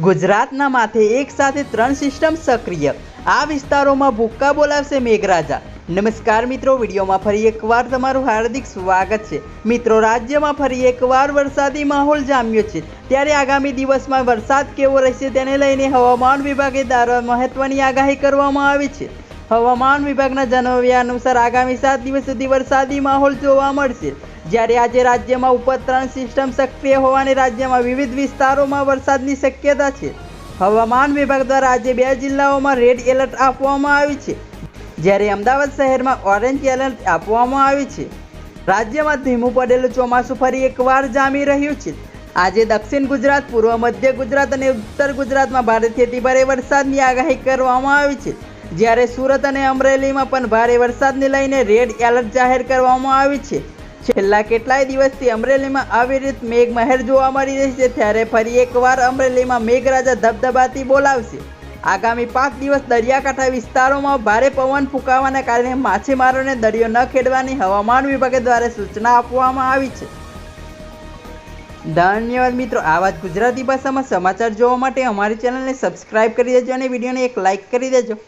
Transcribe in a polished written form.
ગુજરાતના માથે એક સાથે 3 સિસ્ટમ સક્રિય, આ વિસ્તારોમાં ભૂક્કા બોલાવશે મેઘરાજા। નમસ્કાર મિત્રો, વિડીયોમાં ફરી એકવાર તમારું હાર્દિક સ્વાગત છે। મિત્રો, રાજ્યમાં ફરી એકવાર વરસાદી માહોલ જામ્યો છે, ત્યારે આગામી દિવસમાં વરસાદ કેવો રહેશે તેને લઈને હવામાન વિભાગે દ્વારા મહત્વની આગાહી કરવામાં આવી છે। હવામાન વિભાગના જણાવ્યા અનુસાર આગામી 7 દિવસ સુધી વરસાદી માહોલ જોવા મળશે, જ્યારે આજે રાજ્યમાં ઉપર 3 સિસ્ટમ સક્રિય હોવાને રાજ્યમાં વિવિધ વિસ્તારોમાં વરસાદની શક્યતા છે। હવામાન વિભાગ દ્વારા આજે 2 જિલ્લાઓમાં રેડ એલર્ટ આપવામાં આવ્યું છે, જ્યારે અમદાવાદ શહેરમાં ઓરેન્જ એલર્ટ આપવામાં આવ્યું છે। રાજ્યમાં ધીમું પડેલું ચોમાસું ફરી એકવાર જામી રહ્યું છે। આજે દક્ષિણ ગુજરાત, પૂર્વ મધ્ય ગુજરાત અને ઉત્તર ગુજરાતમાં ભારેથી અતિભારે વરસાદની આગાહી કરવામાં આવી છે, જ્યારે સુરત અને અમરેલીમાં પણ ભારે વરસાદને લઈને રેડ એલર્ટ જાહેર કરવામાં આવ્યું છે। છેલ્લા કેટલાય દિવસથી અમરેલીમાં અવિરત મેઘમહેર જોવા મળી રહી છે, ત્યારે ફરી એકવાર અમરેલીમાં મેઘરાજા ધબધબાટી બોલાવશે। આગામી 5 દિવસ દરિયાકાંઠા વિસ્તારોમાં ભારે પવન ફૂંકાવાના કારણે માછીમારોને દરિયો ન ખેડવાની હવામાન વિભાગ દ્વારા સૂચના આપવામાં આવી છે। ધન્યવાદ મિત્રો, આવા જ ગુજરાતી ભાષામાં સમાચાર જોવા માટે અમારી ચેનલને સબસ્ક્રાઇબ કરી દેજો અને વિડીયોને એક લાઇક કરી દેજો।